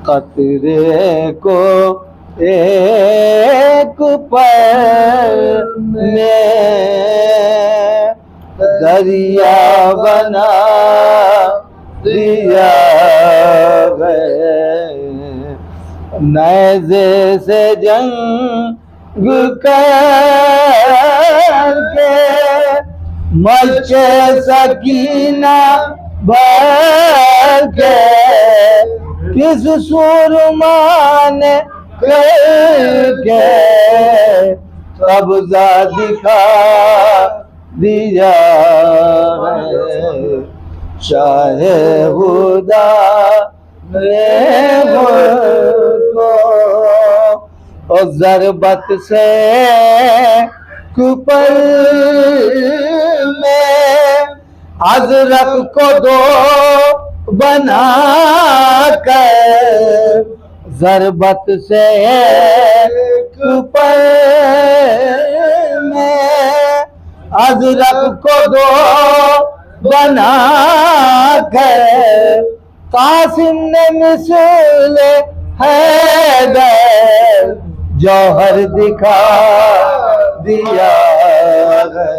قطرے کو ایک پیر میں دریا بنا دیا ہے، نیزے سے جنگ کر کے مچے سکینہ بھر کے کس سورما نے کر کے قبضہ دکھا دیا ہے، شاہ خدا نے کو ضربت سے کپل میں ازرق کو دو بنا کر، ضربت سے کپل میں ازرق کو دو بنا کر قاسم نے مثل حیدر جوہر دکھا دیا ہے،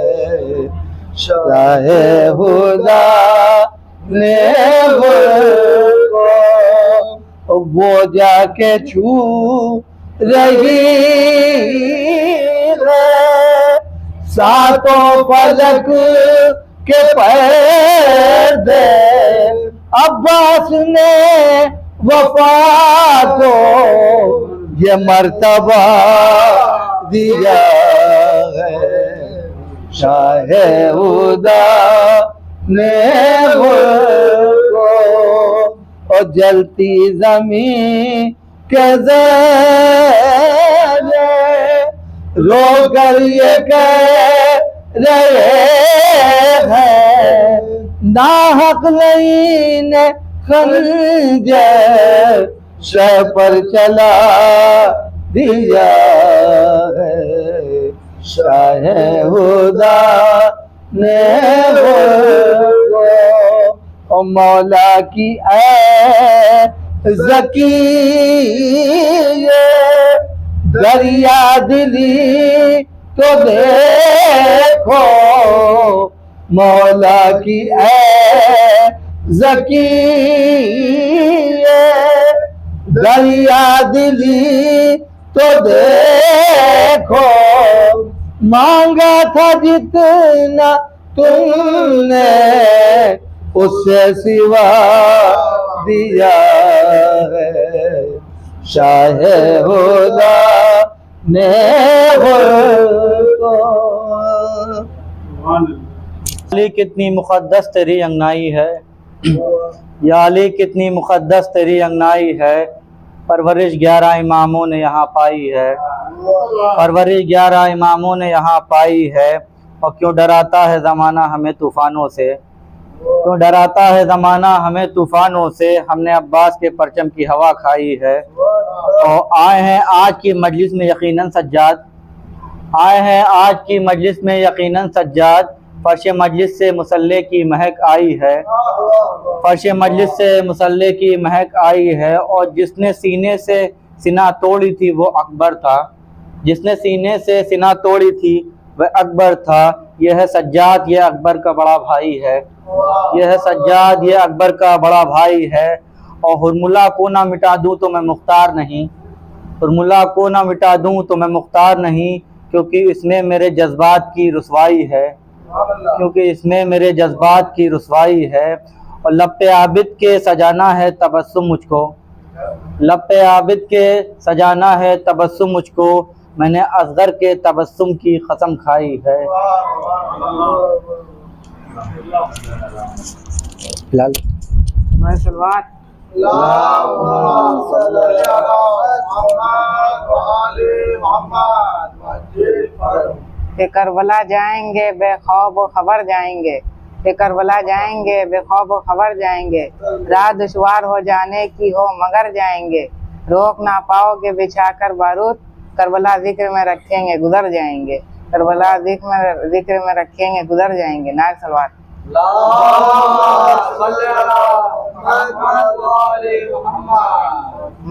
شاہ خدا نے وہ جا کے چھو رہی ہے ساتوں فلک کے پردے، عباس نے وفا کو یہ مرتبہ دیا ہے، شاہ خدا نے اور جلتی زمین کے زیر رو کر یہ کہہ رہے ہیں، ناحق لعین خنجر شہ پر چلا دیا ہے، شاہ خدا نے وہ مولا کی اے ذکی دریا دلی تو دیکھو، مولا کی اے ذکی دریا دلی تو دیکھو، مانگا تھا جتنا تم نے اس سے سوا دیا ہے، شاہ خدا نے علی کتنی مقدس تیری انگنائی ہے، یا علی کتنی مقدس تیری انگنائی ہے، پرورش 11 اماموں نے یہاں پائی ہے، پرورش 11 اماموں نے یہاں پائی ہے، اور کیوں ڈراتا ہے زمانہ ہمیں طوفانوں سے، کیوں ڈراتا ہے زمانہ ہمیں طوفانوں سے، ہم نے عباس کے پرچم کی ہوا کھائی ہے، اور آئے ہیں آج کی مجلس میں یقیناً سجاد، آئے ہیں آج کی مجلس میں یقیناً سجاد، فرش مجلس سے مصلی کی مہک آئی ہے، فرش مجلس سے مصلی کی مہک آئی ہے، اور جس نے سینے سے سینہ توڑی تھی وہ اکبر تھا، جس نے سینے سے سینہ توڑی تھی وہ اکبر تھا، یہ ہے سجاد، یہ اکبر کا بڑا بھائی ہے، یہ ہے سجاد، یہ اکبر کا بڑا بھائی ہے، اور حرملہ کو نہ مٹا دوں تو میں مختار نہیں، حرملہ کو نہ مٹا دوں تو میں مختار نہیں، کیونکہ اس میں میرے جذبات کی رسوائی ہے، کیونکہ اس میں میرے جذبات کی رسوائی ہے، اور لب پہ عابد کے سجانا ہے تبسم مجھ کو، لب پہ عابد کے سجانا ہے تبسم مجھ کو، میں نے اصغر کے تبسم کی قسم کھائی ہے۔ لال میں سلوات کہ کربلا جائیں گے بے خواب و خبر جائیں گے، کہ کربلا جائیں گے بے خواب و خبر جائیں گے، راہ دشوار ہو جانے کی ہو مگر جائیں گے، روک نہ پاؤ گے بچھا کر بارود، کربلا ذکر میں رکھیں گے گزر جائیں گے، کربلا ذکر میں رکھیں گے گزر جائیں گے۔ نعرہ سلوات۔ اللہم صلی علی محمد و آل محمد۔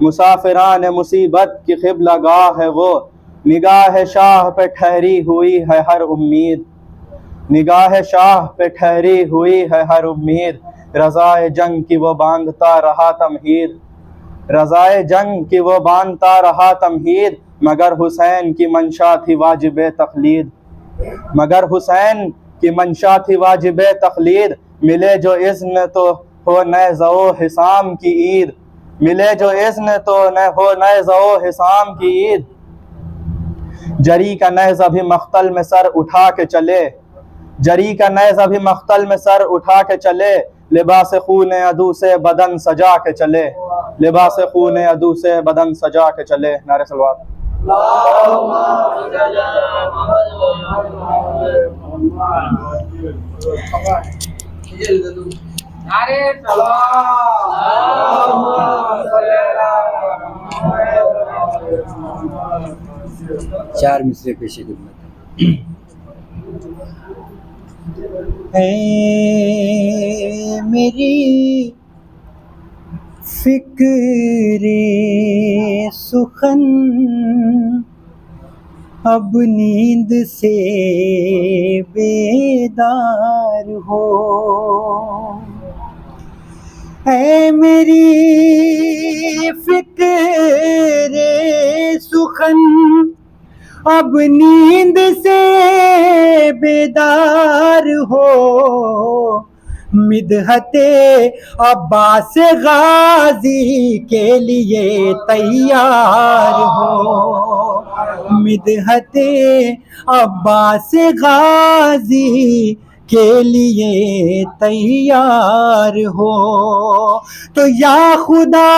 مسافران مصیبت کی قبلہ گاہ ہے وہ، نگاہ شاہ پہ ٹھہری ہوئی ہے ہر امید، نگاہ شاہ پہ ٹھہری ہوئی ہے ہر امید، رضائے جنگ کی وہ باندھتا رہا تمہید، رضائے جنگ کی وہ باندھتا رہا تمہید، مگر حسین کی منشا تھی واجب تقلید، مگر حسین کی منشا تھی واجب تقلید، ملے جو اذن تو ہو نیزہ و حسام کی عید، ملے جو اذن تو ہو نیزہ و حسام کی عید، جری کا نیزہ بھی مقتل میں سر اٹھا کے چلے، جری کا نیزہ بھی مقتل میں سر اٹھا کے چلے، لباس خون عدو سے بدن سجا کے چلے، لباس خون عدو سے بدن سجا کے چلے۔ نعرہ صلوات۔ چار مصرے پیش خدمت۔ اے میری فکر سخن اب نیند سے بیدار ہو، اے میری فکر سخن اب نیند سے بیدار ہو، مدحت عباس غازی کے لیے تیار ہو، مدحت عباس غازی کے لیے تیار ہو، تو یا خدا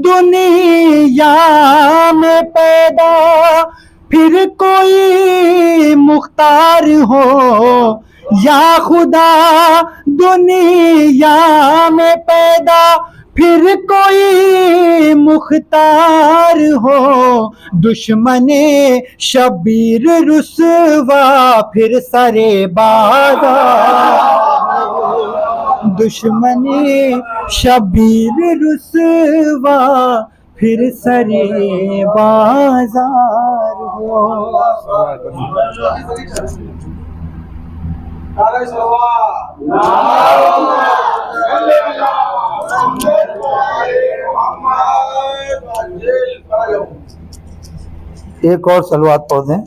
دنیا میں پیدا پھر کوئی مختار ہو، یا خدا دنیا میں پیدا پھر کوئی مختار ہو، دشمن شبیر رسوا پھر سرے بازار ہو، دشمن شبیر رسوا پھر سرے بازار ہو۔ ایک اور صلوات پڑھ دیں۔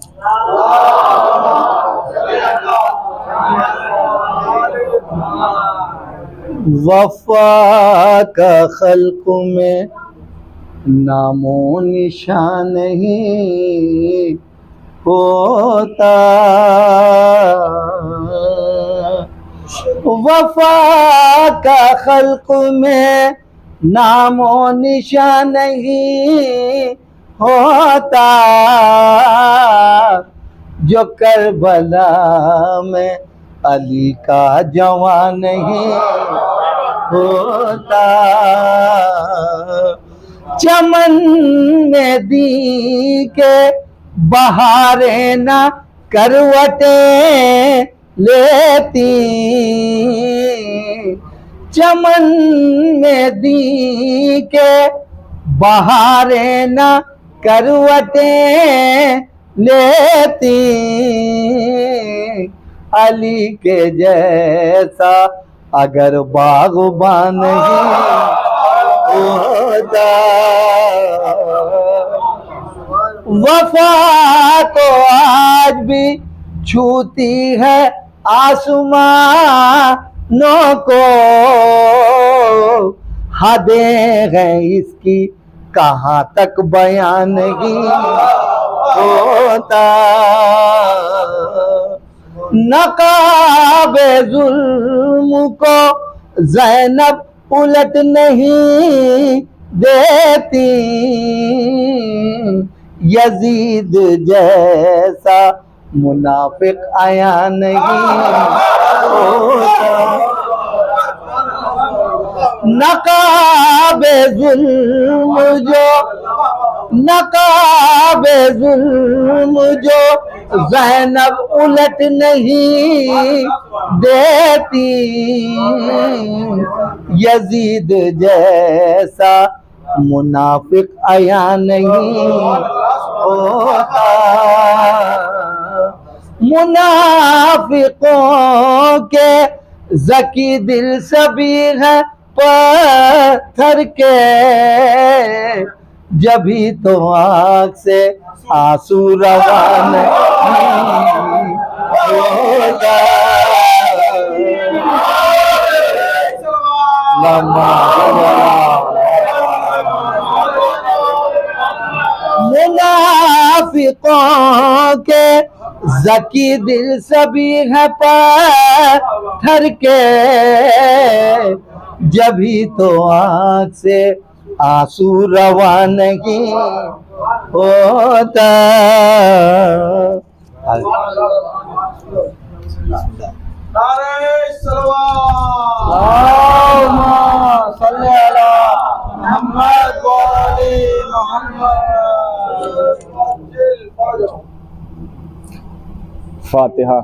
وفا کا خلق میں نام و نشان نہیں ہوتا، وفا کا خلق میں نام و نشان نہیں ہوتا، جو کربلا میں علی کا جوان نہیں ہوتا، چمن میں دی کے بہاریں نہ کروٹیں لیتی، چمن میں دی کے بہاریں نہ کروٹیں لیتی، علی کے جیسا اگر باغبان نہیں ہوتا، وفا تو آج بھی چھوتی ہے آسمانوں کو، حدیں ہیں اس کی کہاں تک بیان نہیں ہوتا، نقاب ظلم کو زینب الٹ نہیں دیتی، یزید جیسا منافق عیاں نہیں ہوتا، نقاب ظلم جو زینب الٹ نہیں دیتی، یزید جیسا منافق عیا نہیں ہوتا، منافقوں کے ذکی دل سبھی ہے پتھر کے، جبھی تو آنکھ سے آنسو روان نہیں ہوتا۔ منافقوں کے ذکی دل سبھی ہے پتھر کے، جبھی تو آنکھ سے آنسو روان نہیں ہوتا۔ اللہم صلی علی محمد و آل محمد۔ فاتحہ۔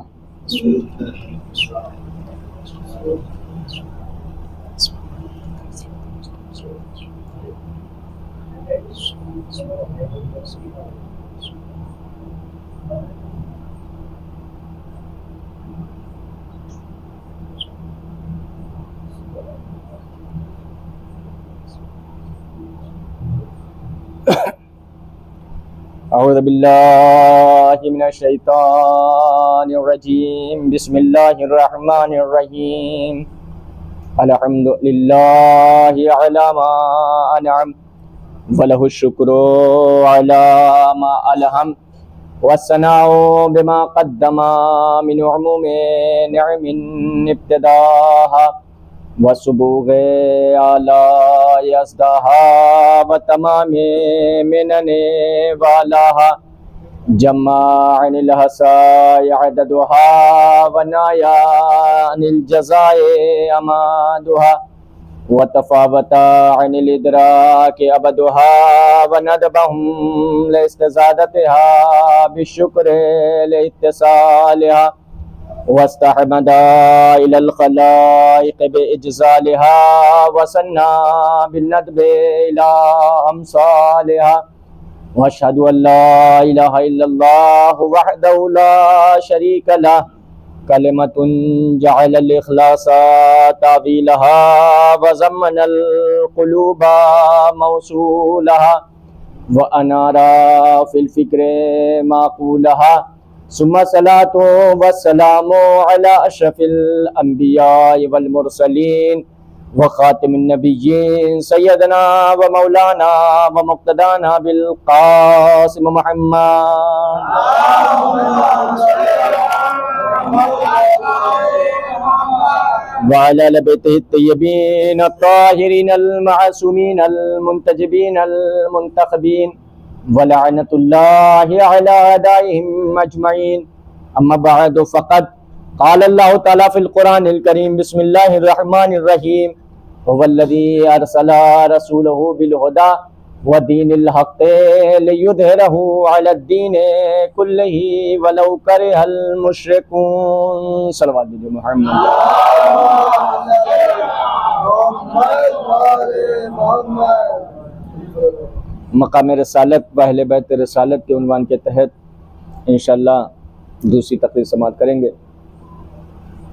اعوذ باللہ من الشیطان الرجیم، بسم اللہ الرحمن الرحیم، الحمد للہ علی ما انعم وله الشکر علی ما الہم، والثناء بما قدم من عموم نعم ابتداها وسبوغ آلاء ازداها وتمام منن والاها، جمع عن الحصاء عددها ونايا عن الجزاء امادها، وتفاوت عن الادراك ابدها وندبهم لاستزادتها بالشكر لاتصالها، واستحمد إلى الخلائق بإجزالها وسنى بالندب إلى أمثالها، وأشهد أن لا إله إلا الله وحده لا شريك له، كلمة جعل الإخلاص تأويلها وزمن القلوب موصولها، وأنار في الفكر معقولها، ثم صلاة والسلام على أشرف الأنبياء والمرسلين وخاتم النبيين سيدنا ومولانا ومقتدانا بالقاسم محمد وعلى آل بيته الطيبين الطاهرين المعصومين المنتجبين المنتخبين، ولعنة الله على أعدائهم أجمعين، أما بعد فقد قال الله تعالى في القرآن الكريم، بسم الله الرحمن الرحيم، هو الذي أرسل رسوله بالهدى ودين الحق ليظهره على الدين كله ولو كره المشركون۔ صلوات محمد۔ مقام رسالت و اہل بیت رسالت کے عنوان کے تحت انشاءاللہ دوسری تقریر سماعت کریں گے۔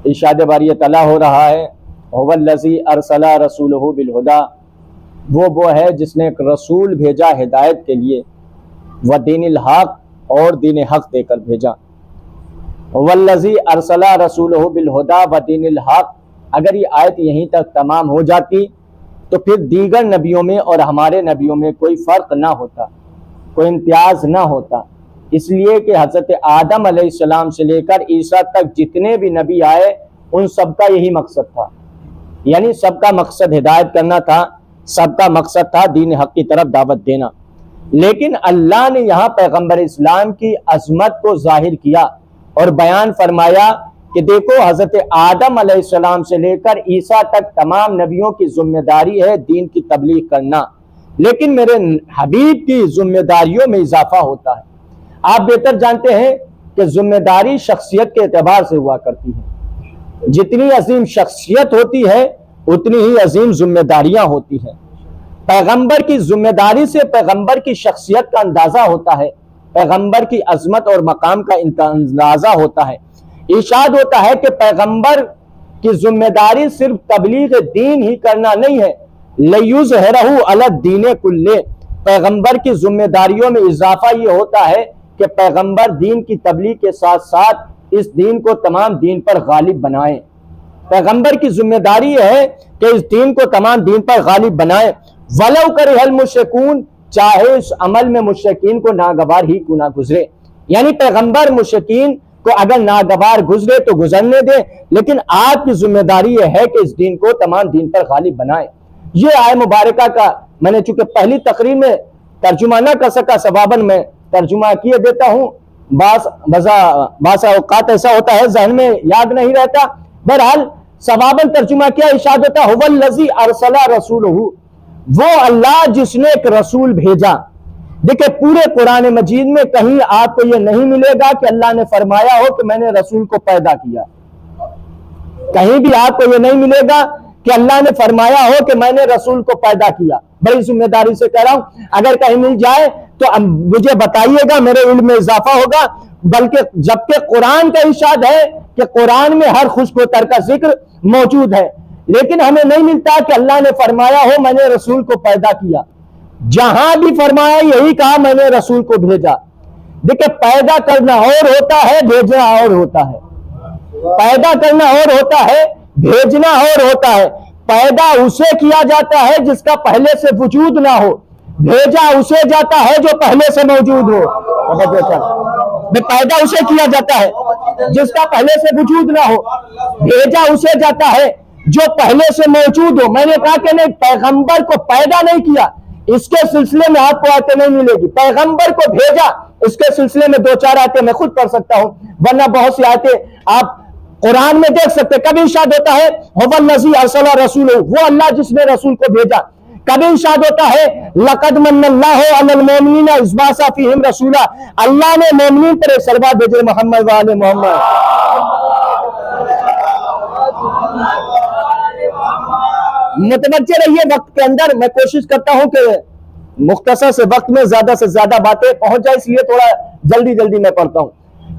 ارشاد باری تعالیٰ ہو رہا ہے، هو الذی ارسل رسولہ بالہدی، وہ ہے جس نے ایک رسول بھیجا ہدایت کے لیے، و دین الحق، اور دین حق دے کر بھیجا۔ هو الذی ارسل رسولہ بالہدی و دین الحق، اگر یہ آیت یہیں تک تمام ہو جاتی تو پھر دیگر نبیوں میں اور ہمارے نبیوں میں کوئی فرق نہ ہوتا، کوئی امتیاز نہ ہوتا، اس لیے کہ حضرت آدم علیہ السلام سے لے کر عیسیٰ تک جتنے بھی نبی آئے ان سب کا یہی مقصد تھا، یعنی سب کا مقصد ہدایت کرنا تھا، سب کا مقصد تھا دین حق کی طرف دعوت دینا۔ لیکن اللہ نے یہاں پیغمبر اسلام کی عظمت کو ظاہر کیا اور بیان فرمایا کہ دیکھو حضرت آدم علیہ السلام سے لے کر عیسیٰ تک تمام نبیوں کی ذمہ داری ہے دین کی تبلیغ کرنا، لیکن میرے حبیب کی ذمہ داریوں میں اضافہ ہوتا ہے۔ آپ بہتر جانتے ہیں کہ ذمہ داری شخصیت کے اعتبار سے ہوا کرتی ہے، جتنی عظیم شخصیت ہوتی ہے اتنی ہی عظیم ذمہ داریاں ہوتی ہیں۔ پیغمبر کی ذمہ داری سے پیغمبر کی شخصیت کا اندازہ ہوتا ہے، پیغمبر کی عظمت اور مقام کا اندازہ ہوتا ہے۔ ارشاد ہوتا ہے کہ پیغمبر کی ذمہ داری صرف تبلیغ دین ہی کرنا نہیں ہے، لِیُظْہِرَہُ عَلَى الدِّینِ کُلِّہ، پیغمبر کی ذمہ داریوں میں اضافہ یہ ہوتا ہے کہ پیغمبر دین کی تبلیغ کے ساتھ ساتھ اس دین کو تمام دین پر غالب بنائیں۔ پیغمبر کی ذمہ داری یہ ہے کہ اس دین کو تمام دین پر غالب بنائیں، وَلَوْ كَرِهَ الْمُشْرِكُونَ، چاہے اس عمل میں مشرکین کو ناگوار ہی کیوں نہ گزرے، یعنی پیغمبر مشرکین کو اگر ناگوار گزرے تو گزرنے دے، لیکن آپ کی ذمہ داری یہ ہے کہ اس دین کو تمام دین پر غالب بنائیں۔ یہ آیت مبارکہ کا میں نے چونکہ پہلی تقریر میں ترجمہ نہ کر سکا، ثواباً میں ترجمہ کیے دیتا ہوں، بعض اوقات ایسا ہوتا ہے ذہن میں یاد نہیں رہتا، بہرحال ثواباً ترجمہ کیا، ارشاد ہوتا ہے هُوَ الَّذِي أَرْسَلَ رَسُولَهُ، وہ اللہ جس نے ایک رسول بھیجا۔ دیکھیں پورے قرآن مجید میں کہیں آپ کو یہ نہیں ملے گا کہ اللہ نے فرمایا ہو کہ میں نے رسول کو پیدا کیا، کہیں بھی آپ کو یہ نہیں ملے گا کہ اللہ نے فرمایا ہو کہ میں نے رسول کو پیدا کیا۔ بڑی ذمہ داری سے کہہ رہا ہوں، اگر کہیں مل جائے تو مجھے بتائیے گا، میرے علم میں اضافہ ہوگا، بلکہ جبکہ قرآن کا ارشاد ہے کہ قرآن میں ہر خشک و تر کا ذکر موجود ہے، لیکن ہمیں نہیں ملتا کہ اللہ نے فرمایا ہو میں نے رسول کو پیدا کیا۔ جہاں بھی فرمایا یہی کہا میں نے رسول کو بھیجا۔ دیکھیں پیدا کرنا اور ہوتا ہے، بھیجنا اور ہوتا ہے۔ پیدا کرنا اور ہوتا ہے، بھیجنا اور ہوتا ہے۔ پیدا اسے کیا جاتا ہے جس کا پہلے سے وجود نہ ہو، بھیجا اسے جاتا ہے جو پہلے سے موجود ہو۔ پیدا اسے کیا جاتا ہے جس کا پہلے سے وجود نہ ہو، بھیجا اسے جاتا ہے جو پہلے سے موجود ہو۔ میں نے کہا کہ نہیں، پیغمبر کو پیدا نہیں کیا، اس کے سلسلے میں آپ کو آیتیں نہیں ملے گی۔ پیغمبر کو بھیجا، اس کے سلسلے میں 2-4 آیتیں میں خود پڑھ سکتا ہوں، ورنہ بہت سی آیتیں آپ قرآن میں دیکھ سکتے۔ کبھی ارشاد ہوتا ہے هُوَ الَّذِي أَرْسَلَ رَسُولَهُ، وہ اللہ جس نے رسول کو بھیجا۔ کبھی ارشاد ہوتا ہے لَقَدْ مَنَّ اللَّهُ عَلَى الْمُؤْمِنِينَ إِذْ بَعَثَ فِيهِمْ رَسُولًا، اللہ نے مومنین پر ایک سربراہ بھیجے، محمد وآل محمد۔ متوجہ رہیے وقت کے اندر، میں کوشش کرتا ہوں کہ مختصر سے وقت میں زیادہ سے زیادہ باتیں پہنچ جائے، اس لیے تھوڑا جلدی میں پڑھتا ہوں۔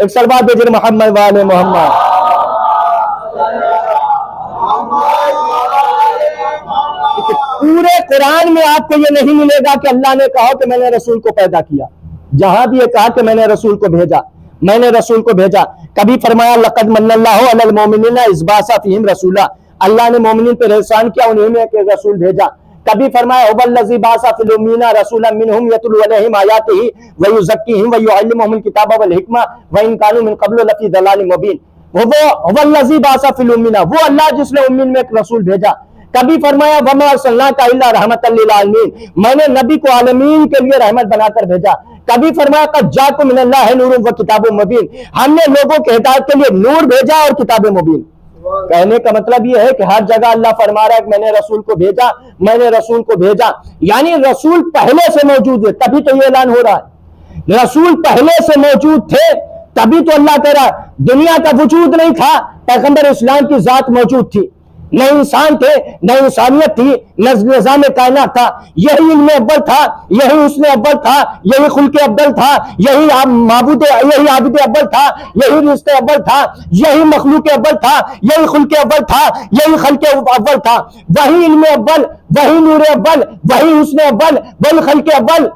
ایک سربراہ بھیجے محمد وآل محمد۔ پورے قرآن میں آپ کو یہ نہیں ملے گا کہ اللہ نے کہا کہ میں نے رسول کو پیدا کیا، جہاں بھی یہ کہا کہ میں نے رسول کو بھیجا، میں نے رسول کو بھیجا۔ کبھی فرمایا لقد من اللہ علی المؤمنین اذ بعث فیہم رسولا، اللہ نے مومنین پر احسان کیا، انہیں میں ایک رسول بھیجا۔ کبھی فرمایا هو الذی بعث فی الامین رسولا منہم یتلو علیہم آیاتہ ویزکیہم ویعلمہم الکتاب والحکمہ وان کانوا من قبل لفی ضلال مبین۔ هو الذی بعث فی الامین، وہ اللہ جس نے امین میں ایک رسول بھیجا۔ کبھی فرمایا وما ارسلناک الا رحمۃ للعالمین، میں نے نبی کو عالمین کے لیے رحمت بنا کر بھیجا۔ کبھی فرمایا قد جاءکم من اللہ نور و کتاب مبین، ہم نے لوگوں کے ہدایت کے لیے نور بھیجا اور کتاب مبین۔ کہنے کا مطلب یہ ہے کہ ہر جگہ اللہ فرما رہا ہے کہ میں نے رسول کو بھیجا، میں نے رسول کو بھیجا، یعنی رسول پہلے سے موجود ہے، تبھی تو یہ اعلان ہو رہا ہے۔ رسول پہلے سے موجود تھے تبھی تو اللہ کہہ رہا ہے۔ دنیا کا وجود نہیں تھا، پیغمبر اسلام کی ذات موجود تھی، نہ انسان تھے، نہ انسانیت تھی، نہ نظام کائنات تھا، یہی علم اول تھا، یہی حسن اول تھا، یہی خلق افضل تھا، یہی معبود، یہی عابد اول تھا، یہی رزق اول تھا، یہی مخلوق اول تھا، یہی خلق اول تھا، یہی خلق اول تھا، وہی علم اول، وہی نور اول، وہی حسن اول، وہی خلق اول۔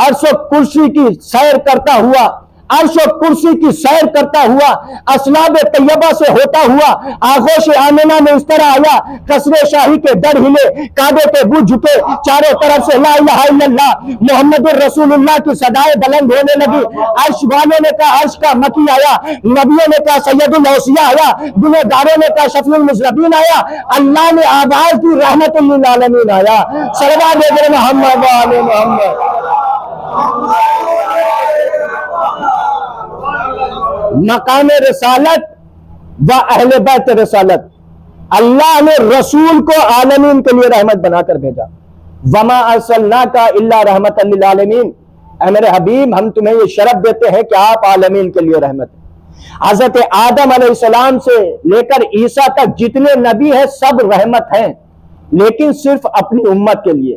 عرش و کرسی کی سیر کرتا ہوا، عرش و کرسی کی سیر کرتا ہوا، اسلاب طیبہ سے ہوتا ہوا، آغوش آمنہ میں اس طرح آیا، قصر شاہی کے در ہلے، کعبے کے بت جھکے، چاروں طرف سے لا الہ الا اللہ محمد الرسول اللہ کی صدائیں بلند ہونے لگی۔ عرش والوں نے کہا عرش کا مکی آیا، نبیوں نے کہا سید الاوصیاء آیا، گنہگاروں نے کہا شفیع المذنبین آیا، اللہ نے آواز دی رحمت للعالمین آیا۔ صلوات بھیجے محمد وآل محمد۔ مقام رسالت و اہل بیت رسالت، اللہ نے رسول کو عالمین کے لیے رحمت بنا کر بھیجا۔ وما ارسلناک الا رحمت للعالمین، اے میرے حبیب ہم تمہیں یہ شرف دیتے ہیں کہ آپ عالمین کے لیے رحمت ہیں۔ حضرت آدم علیہ السلام سے لے کر عیسیٰ تک جتنے نبی ہیں سب رحمت ہیں، لیکن صرف اپنی امت کے لیے۔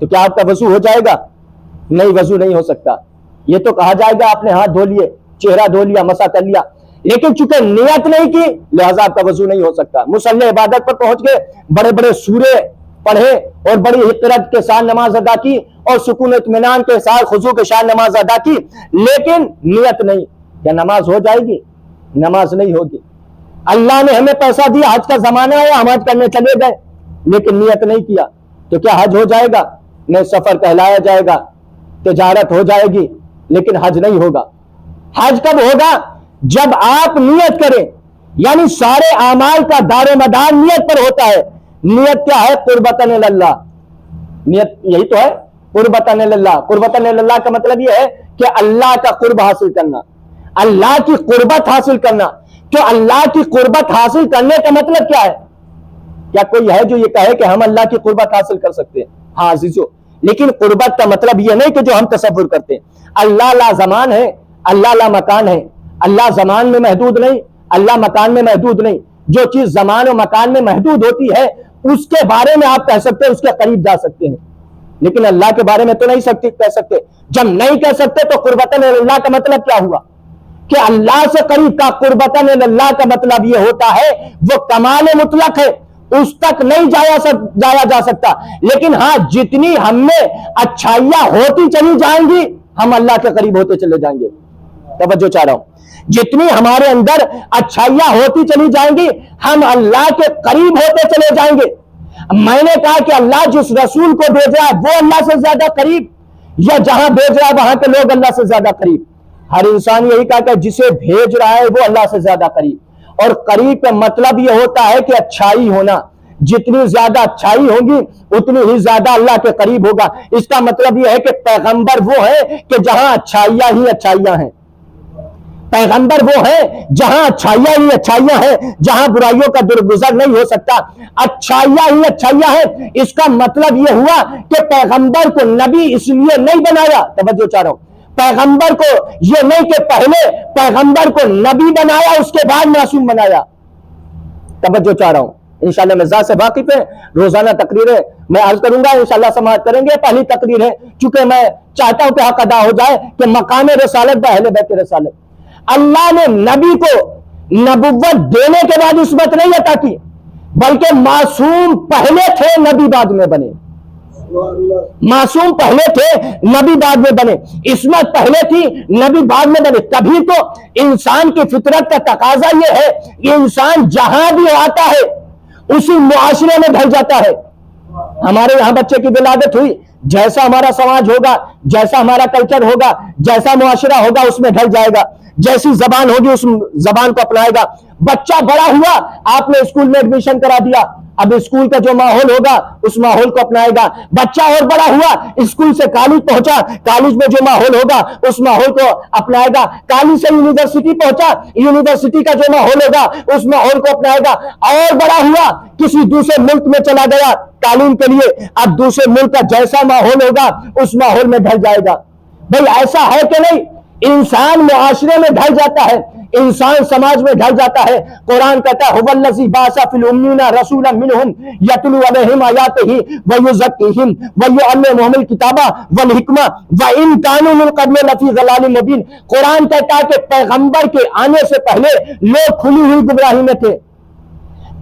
تو کیا آپ کا وضو ہو جائے گا؟ نہیں، وضو نہیں ہو سکتا. یہ تو کہا جائے گا آپ نے ہاتھ دھو لیے، چہرہ دھو لیا، مسح کر لیا، لیکن چونکہ نیت نہیں کی لہذا آپ کا وضو نہیں ہو سکتا. مصلی عبادت پر پہنچ گئے، بڑے بڑے سورے پڑھے اور بڑی حقارت کے ساتھ نماز ادا کی اور سکون و اطمینان کے ساتھ خضوع کے ساتھ نماز ادا کی، لیکن نیت نہیں، کیا نماز ہو جائے گی؟ نماز نہیں ہوگی. اللہ نے ہمیں پیسہ دیا، حج کا زمانہ ہے، ہم حج کرنے چلے گئے لیکن نیت نہیں کیا تو کیا حج ہو جائے گا؟ نہیں، سفر کہلایا جائے گا، تجارت ہو جائے گی لیکن حج نہیں ہوگا. حج کب ہوگا؟ جب آپ نیت کریں، یعنی سارے اعمال کا دار و مدار نیت پر ہوتا ہے. نیت کیا ہے؟ قربتاً اللہ. نیت یہی تو ہے، قربتاً اللہ. قربتاً اللہ کا مطلب یہ ہے کہ اللہ کا قرب حاصل کرنا، اللہ کی قربت حاصل کرنا. تو اللہ کی قربت حاصل کرنے کا مطلب کیا ہے؟ کیا کوئی ہے جو یہ کہے کہ ہم اللہ کی قربت حاصل کر سکتے ہیں؟ ہاں عزیزو، لیکن قربت کا مطلب یہ نہیں کہ جو ہم تصور کرتے ہیں. اللہ لا زمان ہے، اللہ لا مکان ہے. اللہ زمان میں محدود نہیں، اللہ مکان میں محدود نہیں. جو چیز زمان و مکان میں محدود ہوتی ہے اس کے بارے میں آپ کہہ سکتے ہیں، اس کے قریب جا سکتے ہیں، لیکن اللہ کے بارے میں تو نہیں کہہ سکتے. جب نہیں کہہ سکتے تو قربتاً اللہ کا مطلب کیا ہوا؟ کہ اللہ سے قریب کا. قربتاً اللہ کا مطلب یہ ہوتا ہے وہ کمال مطلق ہے، اس تک نہیں جایا جا سکتا، لیکن ہاں جتنی ہم میں اچھائیاں ہوتی چلی جائیں گی ہم اللہ کے قریب ہوتے چلے جائیں گے. توجہ چاہ رہا ہوں، جتنی ہمارے اندر اچھائیاں ہوتی چلی جائیں گی ہم اللہ کے قریب ہوتے چلے جائیں گے. میں نے کہا کہ اللہ جس رسول کو بھیج رہا ہے وہ اللہ سے زیادہ قریب، یا جہاں بھیج رہا ہے وہاں کے لوگ اللہ سے زیادہ قریب؟ ہر انسان یہی کہا کہ جسے بھیج رہا ہے وہ اللہ سے زیادہ قریب. اور قریب کا مطلب یہ ہوتا ہے کہ اچھائی ہونا. جتنی زیادہ اچھائی ہوگی اتنی ہی زیادہ اللہ کے قریب ہوگا. اس کا مطلب یہ ہے کہ پیغمبر وہ ہے کہ جہاں اچھائیاں ہی اچھائیاں ہیں. پیغمبر وہ ہے جہاں اچھائیاں ہی اچھائیاں ہیں، جہاں برائیوں کا درگزر نہیں ہو سکتا، اچھائیاں ہی اچھائیاں ہیں. اس کا مطلب یہ ہوا کہ پیغمبر کو نبی اس لیے نہیں بنایا. توجہ چاہ رہا ہوں، پیغمبر کو یہ نہیں کہ پہلے پیغمبر کو نبی بنایا اس کے بعد معصوم بنایا. توجہ چاہ رہا ہوں، انشاءاللہ مزاج سے واقف ہے. روزانہ تقریریں میں عرض کروں گا، انشاءاللہ سماعت کریں گے. پہلی تقریر ہے، چونکہ میں چاہتا ہوں کہ حق ادا ہو جائے کہ مقام رسالت با اہل بیت رسالت. اللہ نے نبی کو نبوت دینے کے بعد عصمت نہیں عطا کی، بلکہ معصوم پہلے تھے نبی بعد میں بنے. معصوم پہلے تھے نبی بعد میں بنے، عصمت پہلے تھی نبی بعد میں بنے. تبھی تو انسان کی فطرت کا تقاضا یہ ہے کہ انسان جہاں بھی آتا ہے اسی معاشرے میں ڈھل جاتا ہے. ہمارے یہاں بچے کی ولادت ہوئی، جیسا ہمارا سماج ہوگا، جیسا ہمارا کلچر ہوگا، جیسا معاشرہ ہوگا اس میں ڈھل جائے گا. جیسی زبان ہوگی اس زبان کو اپنائے گا. بچہ بڑا ہوا، آپ نے اسکول میں ایڈمیشن کرا دیا، اب اسکول کا جو ماحول ہوگا اس ماحول کو اپنائے گا. بچہ اور بڑا ہوا، اسکول سے کالج پہنچا، کالج میں جو ماحول ہوگا اس ماحول کو اپنائے گا. کالج سے یونیورسٹی پہنچا، یونیورسٹی کا جو ماحول ہوگا اس ماحول کو اپنائے گا. اور بڑا ہوا، کسی دوسرے ملک میں چلا گیا تعلیم کے لیے، اب دوسرے ملک کا جیسا ماحول ہوگا اس ماحول میں ڈھل جائے گا. بھئی ایسا ہے کہ نہیں؟ انسان معاشرے میں ڈھل جاتا ہے، انسان سماج میں ڈھل جاتا ہے. قرآن کہتا ہے هو الذی بعث فی الامین رسولا منہم یتلو علیہم آیاتہ ویزکیہم ویعلمہم الکتاب والحکمہ وان کانوا من قبل لفی ضلال مبین. قرآن کہتا ہے کہ پیغمبر کے آنے سے پہلے لوگ کھلی ہوئی گمراہی میں تھے.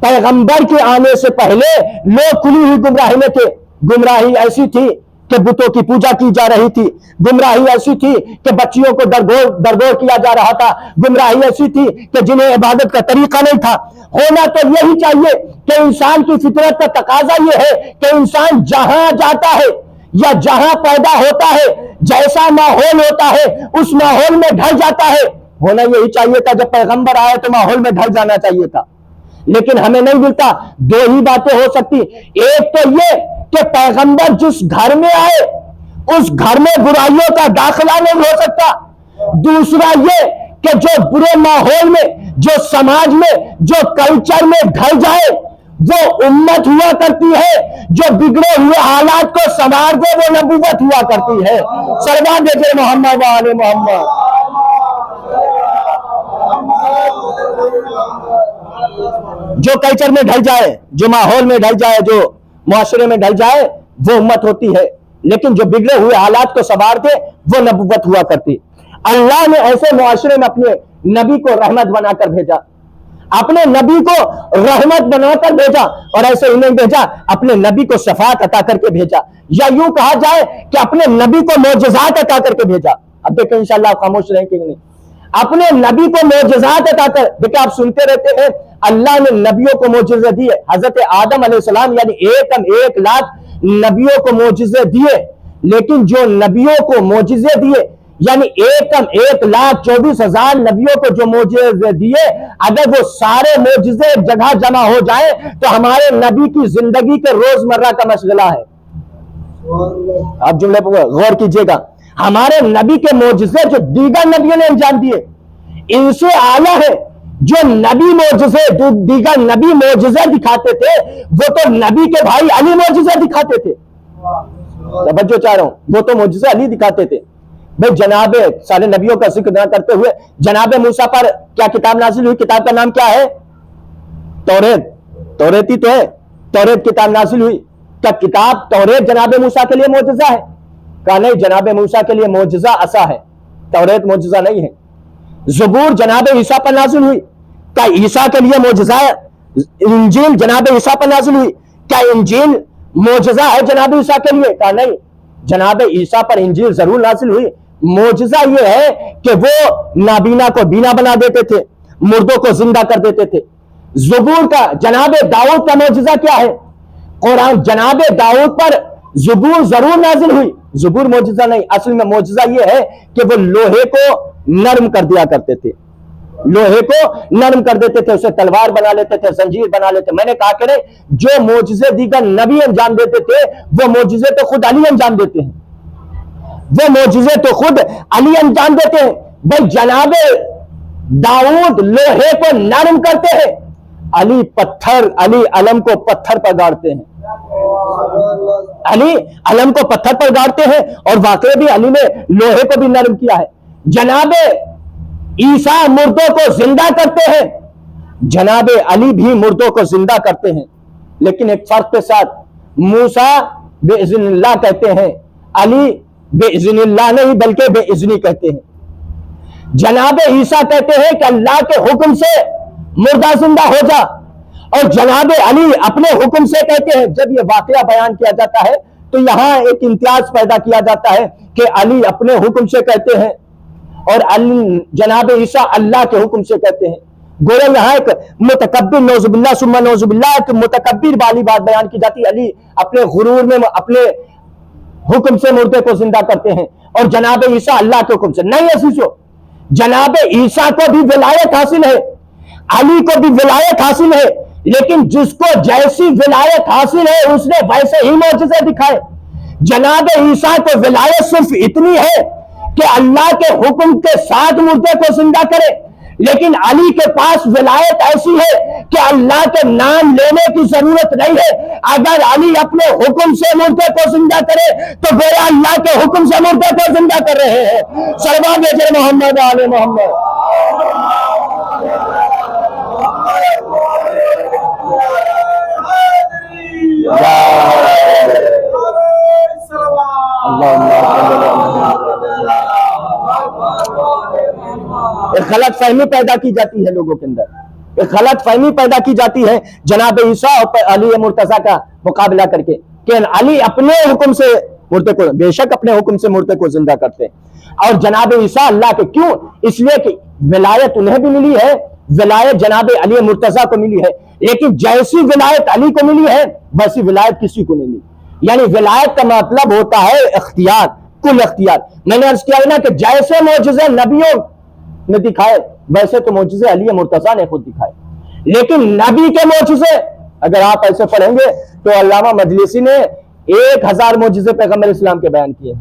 پیغمبر کے آنے سے پہلے لوگ کھلی ہوئی گمراہی میں تھے. گمراہی ایسی تھی کہ بتوں کی پوجا کی جا رہی تھی. گمراہی ایسی تھی کہ بچیوں کو درگور کیا جا رہا تھا. گمراہی ایسی تھی کہ جنہیں عبادت کا طریقہ نہیں تھا. ہونا تو یہی چاہیے کہ انسان کی فطرت کا تقاضا یہ ہے کہ انسان جہاں جاتا ہے یا جہاں پیدا ہوتا ہے جیسا ماحول ہوتا ہے اس ماحول میں ڈھل جاتا ہے. ہونا یہی چاہیے تھا، جب پیغمبر آئے تو ماحول میں ڈھل جانا چاہیے تھا، لیکن ہمیں نہیں ملتا. دو ہی باتیں ہو سکتی، ایک تو یہ کہ پیغمبر جس گھر میں آئے اس گھر میں برائیوں کا داخلہ نہیں ہو سکتا. دوسرا یہ کہ جو برے ماحول میں، جو سماج میں، جو کلچر میں ڈھل جائے وہ امت ہوا کرتی ہے. جو بگڑے ہوئے حالات کو سنوار دے وہ نبوت ہوا کرتی ہے. سلوات دیکھیں محمد و آل محمد. جو کلچر میں ڈھل جائے، جو ماحول میں ڈھل جائے، جو معاشرے میں ڈھل جائے وہ امت ہوتی ہے. لیکن جو بگڑے ہوئے حالات کو سنوارتے وہ نبوت ہوا کرتی. اللہ نے ایسے معاشرے میں اپنے نبی کو رحمت بنا کر بھیجا, اپنے نبی کو رحمت بنا کر بھیجا, اور ایسے ہی نہیں بھیجا, اپنے نبی کو شفاعت عطا کر کے بھیجا, یا یوں کہا جائے کہ اپنے نبی کو معجزات عطا کر کے بھیجا. اب دیکھیں انشاءاللہ آپ خاموش رہیں کہ نہیں, اپنے نبی کو معجزات عطا کر. دیکھیں آپ سنتے رہتے ہیں اللہ نے نبیوں کو معجزے دیے. حضرت آدم علیہ السلام یعنی 1,00,000 نبیوں کو معجزے دیے, لیکن جو نبیوں کو معجزے دیے یعنی 1,24,000 نبیوں کو جو معجزے دیے, اگر وہ سارے معجزے ایک جگہ جمع ہو جائیں تو ہمارے نبی کی زندگی کے روزمرہ کا مشغلہ ہے. آپ جملے پر غور کیجئے گا, ہمارے نبی کے معجزے جو دیگر نبیوں نے انجام دیے ان سے اعلیٰ ہے. جو نبی معجزے دیگر نبی معجزے دکھاتے تھے وہ تو نبی کے بھائی علی معجزے دکھاتے تھے. توجہ چاہ رہا ہوں, وہ تو معجزے علی دکھاتے تھے. بھئی جناب سارے نبیوں کا ذکر نہ کرتے ہوئے جناب موسیٰ پر کیا کتاب نازل ہوئی؟ کتاب کا نام کیا ہے؟ توریت. توریت ہی تو ہے, توریت کتاب نازل ہوئی. کیا کتاب توریت جناب موسیٰ کے لیے معجزہ ہے؟ کہا نہیں, جناب موسیٰ کے لیے معجزہ عصا ہے, توریت معجزہ نہیں ہے. زبور جناب عیسیٰ پر نازل ہوئی, کیا عیسیٰ کے لیے معجزہ ہے؟ انجیل جناب عیسیٰ پر نازل ہوئی, کیا انجیل معجزہ ہے جناب عیسیٰ کے لیے؟ کہا نہیں, جناب عیسیٰ پر انجیل ضرور نازل ہوئی. معجزہ یہ ہے کہ وہ نابینا کو بینا بنا دیتے تھے, مردوں کو زندہ کر دیتے تھے. زبور کا جناب داؤد کا معجزہ کیا ہے؟ قرآن جناب داؤد پر زبور ضرور نازل ہوئی, زبور معجزہ نہیں. اصل میں معجزہ یہ ہے کہ وہ لوہے کو نرم کر دیا کرتے تھے, لوہے کو نرم کر دیتے تھے, اسے تلوار بنا لیتے تھے, زنجیر بنا لیتے. میں نے کہا کہ جو معجزے دیگر نبی انجام دیتے تھے وہ معجزے تو خود علی انجام دیتے ہیں, وہ معجزے تو خود علی انجام دیتے ہیں. بھائی جناب داؤد لوہے کو نرم کرتے ہیں, علی علم کو پتھر پر گاڑتے ہیں, علی علم کو پتھر پر گاڑتے ہیں, اور واقعی بھی علی نے لوہے کو بھی نرم کیا ہے. جناب عیسیٰ مردوں کو زندہ کرتے ہیں, جناب علی بھی مردوں کو زندہ کرتے ہیں, لیکن ایک فرق کے ساتھ. موسیٰ بے اذن اللہ کہتے ہیں, علی بے اذن اللہ نہیں بلکہ بے اذنی کہتے ہیں. جناب عیسیٰ کہتے ہیں کہ اللہ کے حکم سے مردہ زندہ ہو جا, اور جناب علی اپنے حکم سے کہتے ہیں. جب یہ واقعہ بیان کیا جاتا ہے تو یہاں ایک امتیاز پیدا کیا جاتا ہے کہ علی اپنے حکم سے کہتے ہیں اور جناب عیسیٰ اللہ کے حکم سے کہتے ہیں. گویا یہاں ایک متکبر نعوذ باللہ ثم نعوذ باللہ ایک متکبر والی بات بیان کی جاتی ہے. علی اپنے غرور میں اپنے حکم سے مردے کو زندہ کرتے ہیں, اور جناب عیسیٰ اللہ کے حکم سے نہیں. عزیزو, جناب عیسیٰ کو بھی ولایت حاصل ہے, علی کو بھی ولایت حاصل ہے, لیکن جس کو جیسی ولایت حاصل ہے اس نے ویسے ہی معجزے دکھائے. جناب عیسیٰ کو ولایت صرف اتنی ہے کہ اللہ کے حکم کے ساتھ مردے کو زندہ کرے, لیکن علی کے پاس ولایت ایسی ہے کہ اللہ کے نام لینے کی ضرورت نہیں ہے. اگر علی اپنے حکم سے مردے کو زندہ کرے تو گویا اللہ کے حکم سے مردے کو زندہ کر رہے ہیں. سلمان جل محمد آل محمد. ایک غلط فہمی پیدا کی جاتی ہے لوگوں کے اندر, ایک غلط فہمی پیدا کی جاتی ہے جناب عیسیٰ اور علی مرتضیٰ کا مقابلہ کر کے کہ علی اپنے حکم سے مردے کو, بے شک اپنے حکم سے مردے کو زندہ کرتے ہیں, اور جناب عیسیٰ اللہ کے. کیوں؟ اس لیے کہ ولایت انہیں بھی ملی ہے, ولایت جناب علی مرتضیٰ کو ملی ہے, لیکن جیسی ولایت علی کو ملی ہے ویسی ولایت کسی کو نہیں ملی. یعنی ولایت کا مطلب ہوتا ہے اختیار, کل اختیار. میں نے عرض کیا نا کہ جیسے معجزے نبیوں نے دکھائے ویسے تو معجزے علی مرتضیٰ نے خود دکھائے, لیکن نبی کے معجزے اگر آپ ایسے پڑھیں گے تو علامہ مجلسی نے 1000 معجزے پیغمبر اسلام کے بیان کیے,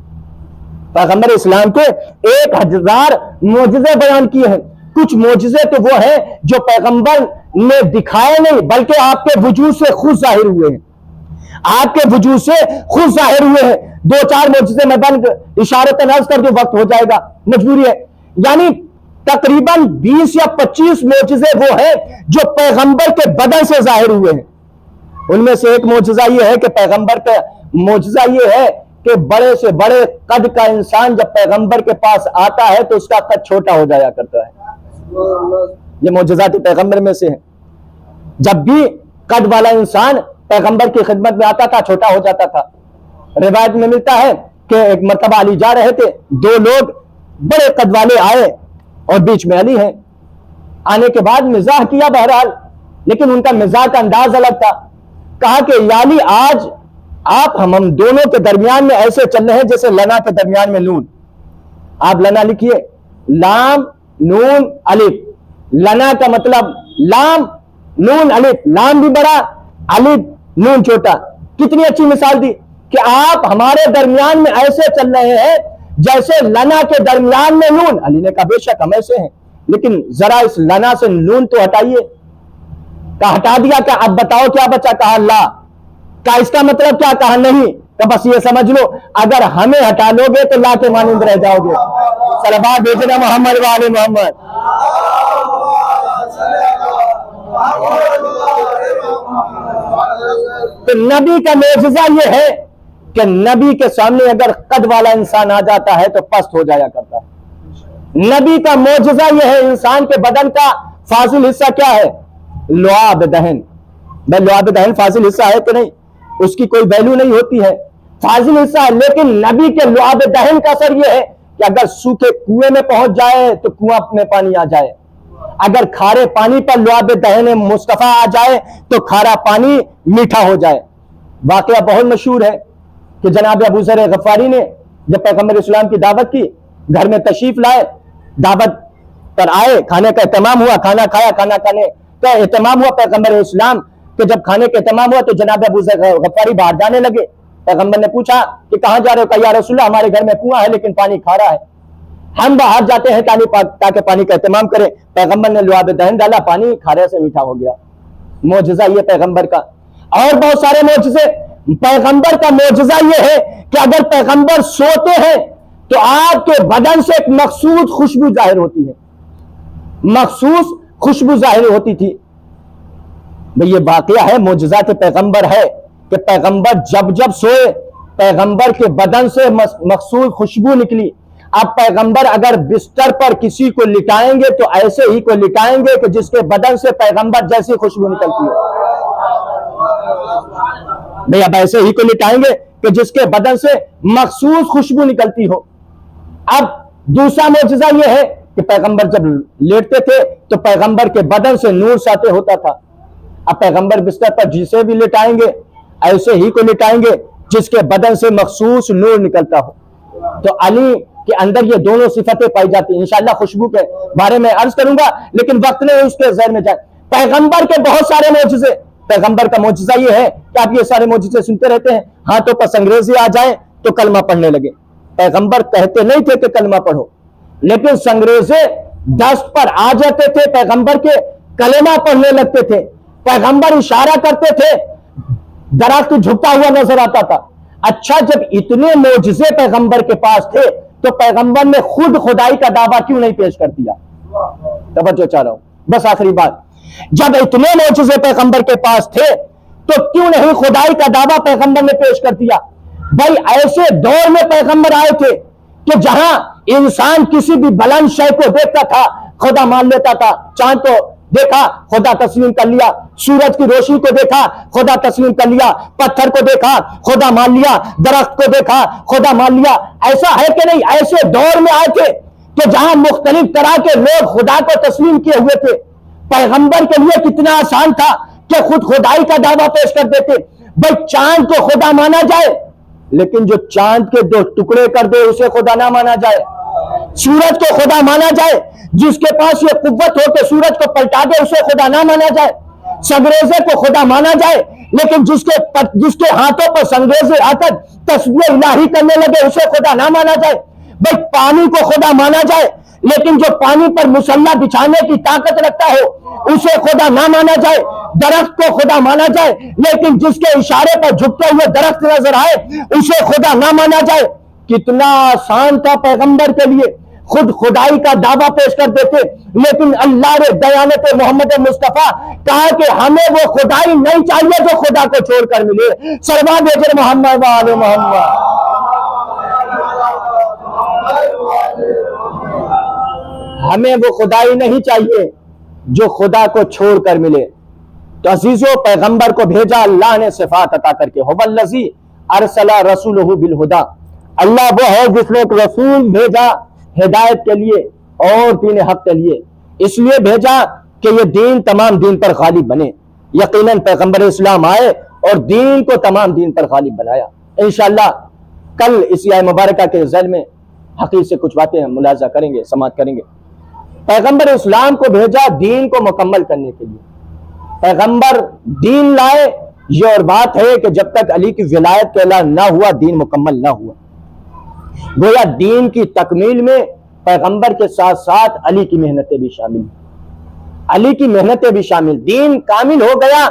پیغمبر اسلام کے 1000 معجزے بیان کیے ہیں. کچھ معجزے تو وہ ہیں جو پیغمبر نے دکھائے نہیں بلکہ آپ کے وجود سے خود ظاہر ہوئے ہیں, آپ کے وجود سے خود ظاہر ہوئے ہیں. 2-4 معجزے میں بن اشارت نظر کر دو, وقت ہو جائے گا, مجبوری ہے. یعنی تقریباً 20 یا 25 معجزے وہ ہیں جو پیغمبر کے بدن سے ظاہر ہوئے ہیں. ان میں سے ایک معجزہ یہ ہے کہ پیغمبر کا معجزہ یہ ہے کہ بڑے سے بڑے قد کا انسان جب پیغمبر کے پاس آتا ہے تو اس کا قد چھوٹا ہو جایا کرتا ہے. یہ معجزات پیغمبر میں سے ہے. جب بھی قد والا انسان پیغمبر کی خدمت میں آتا تھا چھوٹا ہو جاتا تھا. روایت میں ملتا ہے کہ ایک مرتبہ علی جا رہے تھے, دو لوگ بڑے قد والے آئے اور بیچ میں علی ہیں. آنے کے بعد مزاح کیا بہرحال, لیکن ان کا مزاح کا انداز الگ تھا. کہا کہ یا علی آج آپ ہم دونوں کے درمیان میں ایسے چل رہے ہیں جیسے لنا کے درمیان میں نون. آپ لنا لکھیے, لام نون الف. لنا کا مطلب لام نون الف, لام بھی بڑا الف نون چھوٹا. کتنی اچھی مثال دی کہ آپ ہمارے درمیان میں ایسے چل رہے ہیں جیسے لنا کے درمیان میں نون. علی نے کہا بے شک ہم ایسے ہیں, لیکن ذرا اس لنا سے نون تو ہٹائیے. کہا ہٹا دیا, کہ اب بتاؤ کیا بچا؟ کہا اللہ. کہا اس کا مطلب کیا؟ کہا نہیں. تو بس یہ سمجھ لو اگر ہمیں ہٹا لو گے تو لا کے مانند رہ جاؤ گے. صلوات بھیجنا محمد وآل محمد. تو نبی کا معجزہ یہ ہے کہ نبی کے سامنے اگر قد والا انسان آ جاتا ہے تو پست ہو جایا کرتا ہے. نبی کا معجزہ یہ ہے, انسان کے بدن کا فاضل حصہ کیا ہے؟ لعاب دہن. بھائی لعاب دہن فاضل حصہ ہے کہ نہیں؟ اس کی کوئی ویلیو نہیں ہوتی ہے, فاضل حصہ ہے. لیکن نبی کے لعاب دہن کا اثر یہ ہے کہ اگر سوکھے کنویں میں پہنچ جائے تو کنواں میں پانی آ جائے, اگر کھارے پانی پر لعاب دہن مصطفیٰ آ جائے تو کھارا پانی میٹھا ہو جائے. واقعہ بہت مشہور ہے کہ جناب ابو ذر غفاری نے جب پیغمبر اسلام کی دعوت کی, گھر میں تشریف لائے, دعوت پر آئے, کھانے کا اہتمام ہوا, کھانا کھایا, کھانا کھانے کا اہتمام ہوا پیغمبر اسلام کہ جب کھانے کا اہتمام ہوا تو جناب ابو ذر غفاری باہر جانے لگے. پیغمبر نے پوچھا کہ کہاں جا رہے ہو؟ کہا یا رسول اللہ ہمارے گھر میں کنواں ہے لیکن پانی کھارا ہے, ہم باہر جاتے ہیں تاکہ پانی کا اہتمام کریں. پیغمبر نے لعاب دہن ڈالا, پانی کھارے سے میٹھا ہو گیا. معجزہ یہ پیغمبر کا. اور بہت سارے معجزے. پیغمبر کا معجزہ یہ ہے کہ اگر پیغمبر سوتے ہیں تو آپ کے بدن سے ایک مخصوص خوشبو ظاہر ہوتی ہے, مخصوص خوشبو ظاہر ہوتی تھی. یہ واقعہ ہے, معجزات پیغمبر ہے کہ پیغمبر جب سوئے پیغمبر کے بدن سے مخصوص خوشبو نکلی. اب پیغمبر اگر بستر پر کسی کو لٹائیں گے تو ایسے ہی کو لٹائیں گے کہ جس کے بدن سے پیغمبر جیسی خوشبو نکلتی ہے. بھئی اب ایسے ہی کو لٹائیں گے کہ جس کے بدن سے مخصوص خوشبو نکلتی ہو. اب دوسرا معجزہ یہ ہے کہ پیغمبر جب لیٹتے تھے تو پیغمبر کے بدن سے نور ساطع ہوتا تھا. اب پیغمبر بستر پر جسے بھی لٹائیں گے ایسے ہی کو لٹائیں گے جس کے بدن سے مخصوص نور نکلتا ہو. تو علی کے اندر یہ دونوں صفتیں پائی جاتی ہیں. انشاءاللہ خوشبو کے بارے میں عرض کروں گا لیکن وقت نہیں اس کے ذہن میں جائے. پیغمبر کے بہت سارے معجزے. پیغمبر کا معجزہ یہ ہے کہ آپ یہ سارے معجزے سنتے رہتے ہیں, ہاتھوں پر سنگریزی آ جائیں تو کلمہ پڑھنے لگے. پیغمبر کہتے نہیں تھے کہ کلمہ پڑھو, لیکن سنگریزے دست پر آ جاتے تھے, پیغمبر کے کلمہ پڑھنے لگتے تھے. پیغمبر اشارہ کرتے تھے, درخت جھکتا ہوا نظر آتا تھا. اچھا جب اتنے معجزے پیغمبر کے پاس تھے تو پیغمبر نے خود خدائی کا دعویٰ کیوں نہیں پیش کر دیا؟ توجہ چاہ رہا ہوں, بس آخری بات. جب اتنے معجزے پیغمبر کے پاس تھے تو کیوں نہیں خدائی کا دعویٰ پیغمبر نے پیش کر دیا؟ بھائی ایسے دور میں پیغمبر آئے تھے کہ جہاں انسان کسی بھی بلند شے کو دیکھتا تھا خدا مان لیتا تھا. چاند کو دیکھا خدا تسلیم کر لیا, سورج کی روشنی کو دیکھا خدا تسلیم کر لیا, پتھر کو دیکھا خدا مان لیا, درخت کو دیکھا خدا مان لیا. ایسا ہے کہ نہیں؟ ایسے دور میں آئے تھے کہ جہاں مختلف طرح کے لوگ خدا کو تسلیم کیے ہوئے تھے. پیغمبر کے لیے کتنا آسان تھا کہ خود خدائی کا دعویٰ پیش کر دیتے. بھائی چاند کو خدا مانا جائے لیکن جو چاند کے دو ٹکڑے کر دے اسے خدا نہ مانا جائے. سورج کو خدا مانا جائے, جس کے پاس یہ قوت ہو کہ سورج کو پلٹا دے اسے خدا نہ مانا جائے. سنگریزے کو خدا مانا جائے لیکن جس کے ہاتھوں پر سنگریزے آ کر تسبیح الہی کرنے لگے اسے خدا نہ مانا جائے. بھائی پانی کو خدا مانا جائے لیکن جو پانی پر مسلح بچھانے کی طاقت رکھتا ہو اسے خدا نہ مانا جائے. درخت کو خدا مانا جائے لیکن جس کے اشارے پر جھکتے ہوئے درخت نظر آئے اسے خدا نہ مانا جائے. کتنا آسان تھا پیغمبر کے لیے, خود خدائی کا دعویٰ پیش کر دیتے. لیکن اللہ نے دیانت محمد مصطفیٰ کہا کہ ہمیں وہ خدائی نہیں چاہیے جو خدا کو چھوڑ کر ملے. صلوات بھیجے محمد وآل محمد. ہمیں وہ خدائی نہیں چاہیے جو خدا کو چھوڑ کر ملے. تو عزیزو پیغمبر کو بھیجا اللہ نے صفات عطا کر کے. هو الذی ارسل رسولہ بالہدی، اللہ وہ ہے جس نے ایک رسول بھیجا ہدایت کے لیے اور دین حق کے لیے. اس لیے بھیجا کہ یہ دین تمام دین پر غالب بنے. یقیناً پیغمبر اسلام آئے اور دین کو تمام دین پر غالب بنایا. انشاءاللہ کل اس آیہ مبارکہ کے ذیل میں حقیقت سے کچھ باتیں ہم ملاحظہ کریں گے، سماعت کریں گے. پیغمبر اسلام کو بھیجا دین کو مکمل کرنے کے لیے. پیغمبر دین لائے، یہ اور بات ہے کہ جب تک علی کی ولایت کا اعلان نہ ہوا دین مکمل نہ ہوا. گویا دین کی تکمیل میں پیغمبر کے ساتھ ساتھ علی کی محنتیں بھی شامل ہیں. علی کی محنتیں بھی شامل. دین کامل ہو گیا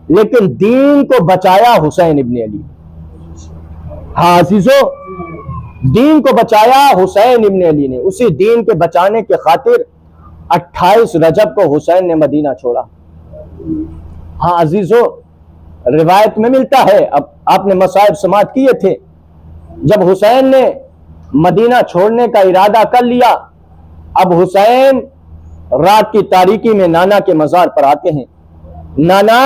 لیکن دین کو بچایا حسین ابن علی. ہاں عزیزو، دین کو بچایا حسین ابن علی نے. اسی دین کے بچانے کے خاطر 28 رجب کو حسین نے مدینہ چھوڑا. ہاں عزیزو، روایت میں ملتا ہے، اب آپ نے مصائب سماعت کیے تھے، جب حسین نے مدینہ چھوڑنے کا ارادہ کر لیا، اب حسین رات کی تاریکی میں نانا کے مزار پر آتے ہیں. نانا،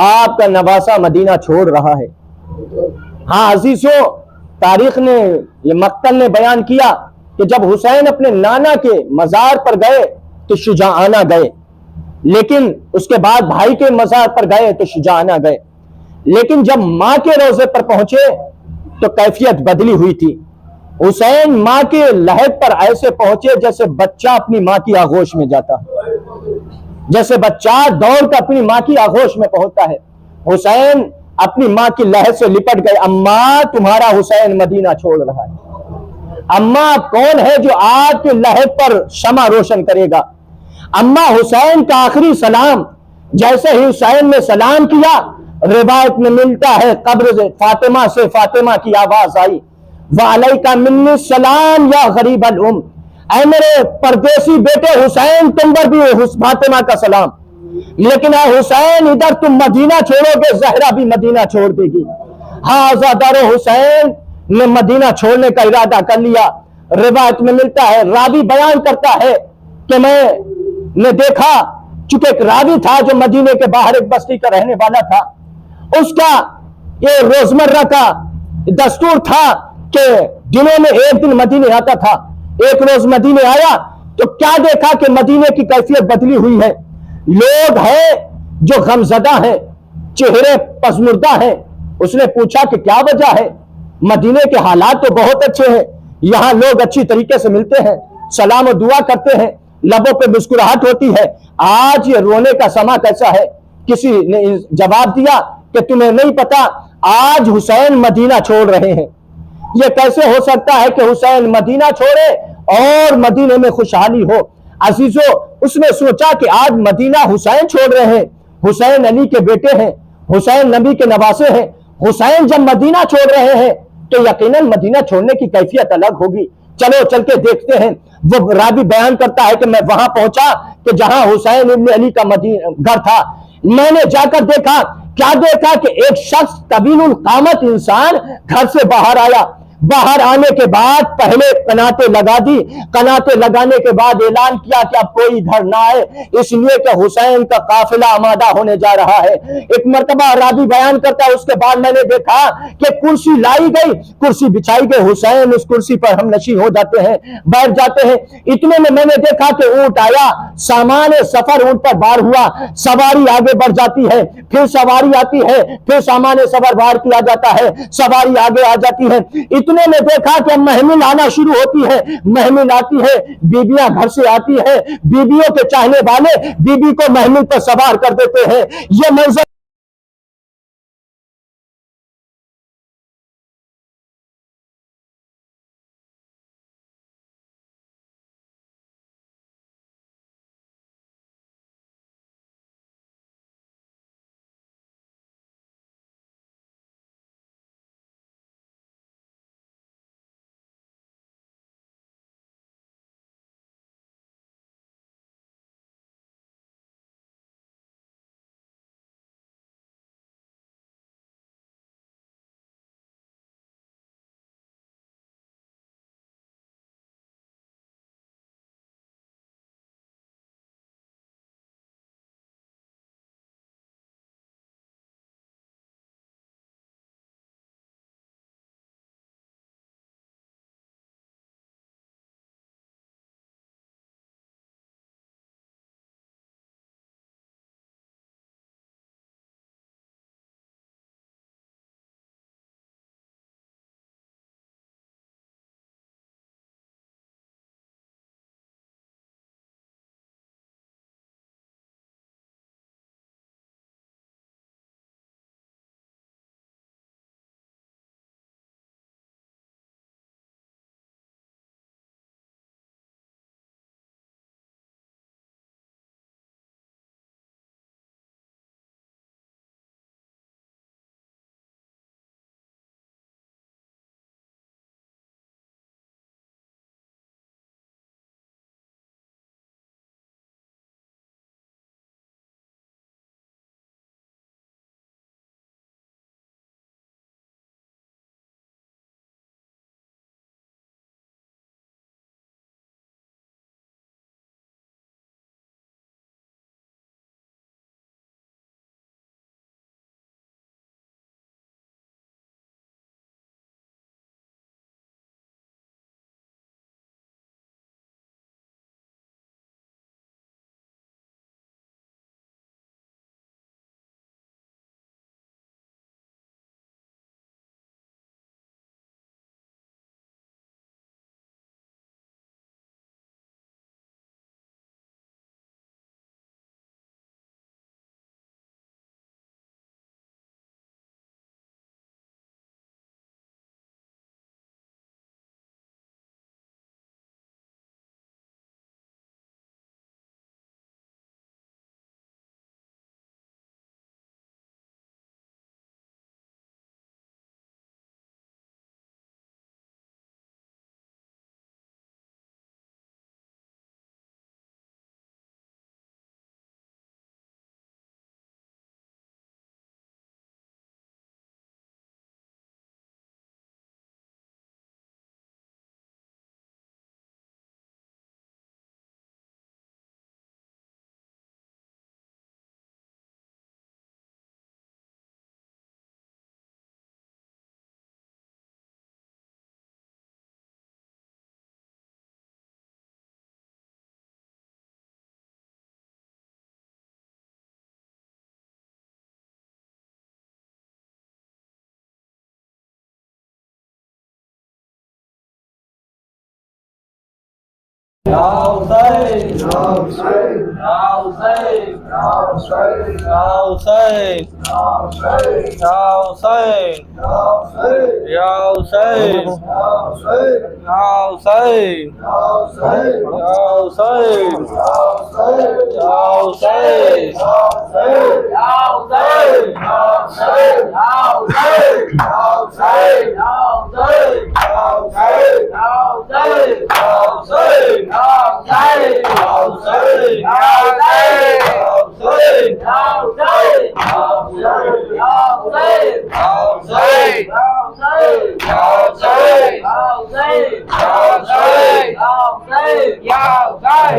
آپ کا نواسہ مدینہ چھوڑ رہا ہے. ہاں عزیزو، تاریخ نے، یہ مقتل نے بیان کیا کہ جب حسین اپنے نانا کے مزار پر گئے تو شجاعانہ گئے، لیکن اس کے بعد بھائی کے مزار پر گئے تو شجاعانہ گئے. لیکن جب ماں کے روزے پر پہنچے تو کیفیت بدلی ہوئی تھی. حسین ماں کے لحد پر ایسے پہنچے جیسے بچہ اپنی ماں کی آغوش میں جاتا ہے، جیسے بچہ دوڑ کر اپنی ماں کی آغوش میں پہنچتا ہے. حسین اپنی ماں کی لحد سے لپٹ گئے. اماں، تمہارا حسین مدینہ چھوڑ رہا ہے. اماں، کون ہے جو آپ کی لحد پر شمع روشن کرے گا؟ اماں، حسین کا آخری سلام. جیسے ہی حسین نے سلام کیا، روایت میں ملتا ہے قبر سے فاطمہ کی آواز آئی، وَعَلَيْكَ مِنِّي السَّلَامُ يَا غَرِيبَ الْأُمِّ، اے میرے پردیسی بیٹے حسین، تم پر بھی فاطمہ کا سلام. لیکن اے حسین، ادھر تم مدینہ چھوڑو گے، زہرا بھی مدینہ چھوڑ دے گی. ہاں دار حسین نے مدینہ چھوڑنے کا ارادہ کر لیا. روایت میں ملتا ہے، راوی بیان کرتا ہے کہ میں نے دیکھا، چونکہ ایک راوی تھا جو مدینے کے باہر ایک بستی کا رہنے والا تھا، اس کا یہ روزمرہ کا دستور تھا کہ دنوں میں ایک دن مدینے آتا تھا. ایک روز مدینے آیا تو کیا دیکھا کہ مدینے کی کیفیت بدلی ہوئی ہے. لوگ ہیں جو غمزدہ ہیں، چہرے پژمردہ ہیں. اس نے پوچھا کہ کیا وجہ ہے؟ مدینے کے حالات تو بہت اچھے ہیں، یہاں لوگ اچھی طریقے سے ملتے ہیں، سلام و دعا کرتے ہیں، لبوں پہ مسکراہٹ ہوتی ہے. آج یہ رونے کا سما کیسا ہے؟ کسی نے جواب دیا کہ تمہیں نہیں پتا، آج حسین مدینہ چھوڑ رہے ہیں. یہ کیسے ہو سکتا ہے کہ حسین مدینہ چھوڑے اور مدینے میں خوشحالی ہو؟ عزیزو، اس نے سوچا کہ آج مدینہ حسین چھوڑ رہے ہیں، حسین علی کے بیٹے ہیں، حسین نبی کے نواسے ہیں. حسین جب مدینہ چھوڑ رہے ہیں تو یقیناً مدینہ چھوڑنے کی کیفیت الگ ہوگی. چلو چل کے دیکھتے ہیں. وہ راوی بیان کرتا ہے کہ میں وہاں پہنچا کہ جہاں حسین ابن علی کا گھر تھا. میں نے جا کر دیکھا، کیا دیکھا کہ ایک شخص طویل القامت انسان گھر سے باہر آیا. باہر آنے کے بعد پہلے قناتیں لگا دی، قناتیں لگانے کے بعد اعلان کیا کہ اب کوئی گھر نہ آئے، اس لیے کہ حسین کا قافلہ آمادہ ہونے جا رہا ہے. ایک مرتبہ راوی بیان کرتا ہے، اس کے بعد میں نے دیکھا کہ کرسی لائی گئی، کرسی بچھائی گئی، حسین اس کرسی پر ہم نشین ہو جاتے ہیں، بیٹھ جاتے ہیں. اتنے میں نے دیکھا کہ اونٹ آیا، سامان سفر اونٹ پر بار ہوا، سواری آگے بڑھ جاتی ہے، پھر سواری آتی ہے، پھر سامان سفر بار کیا جاتا ہے، سواری آگے آ جاتی ہے. اتنے میں دیکھا کہ محمل آنا شروع ہوتی ہے، محمل آتی ہے، بیبیاں گھر سے آتی ہے، بیبیوں کے چاہنے والے بیبی کو محمل پر سوار کر دیتے ہیں. یہ منظر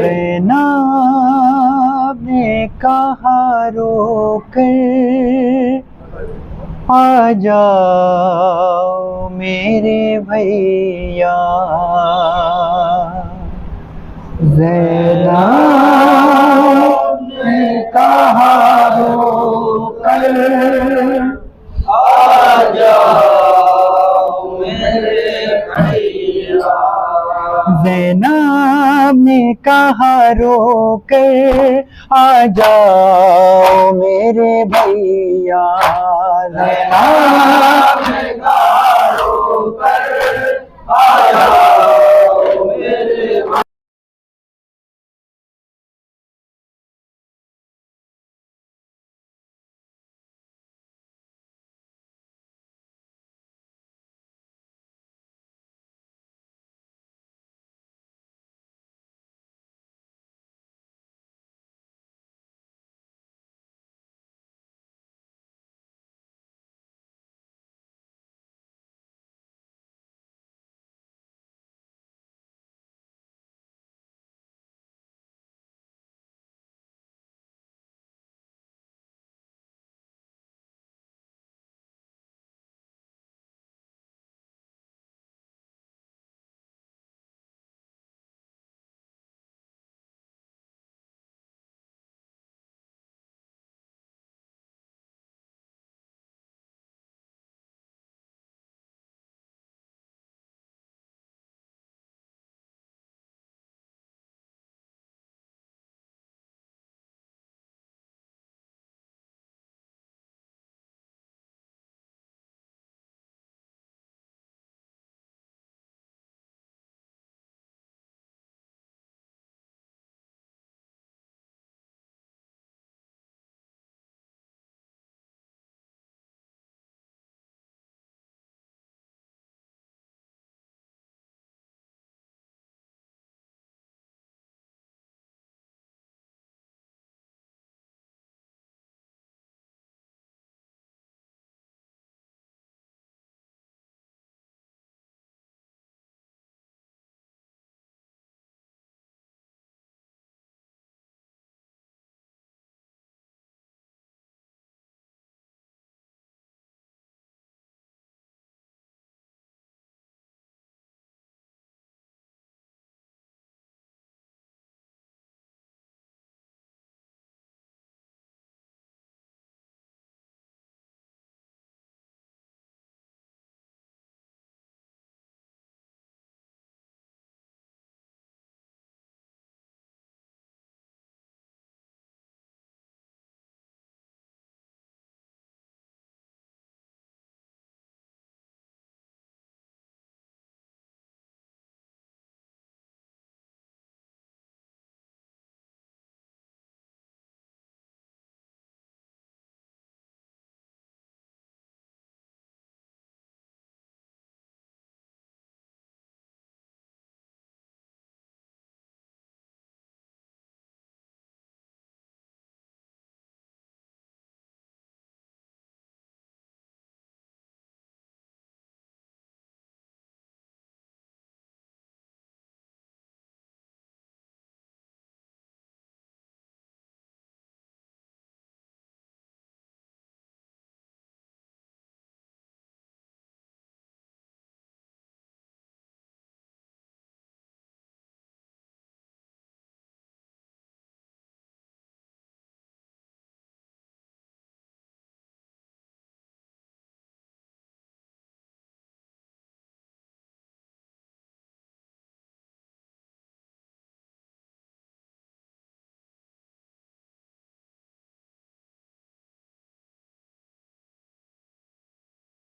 زینب نے کہا رو کر آ جاؤ میرے بھیا، زینب نے کہا رو کر آ جاؤ میرے بھیا، زینب نے کہا رو کر آ جاؤ میرے بھیا، زینب نے کہا رو کر آ جاؤ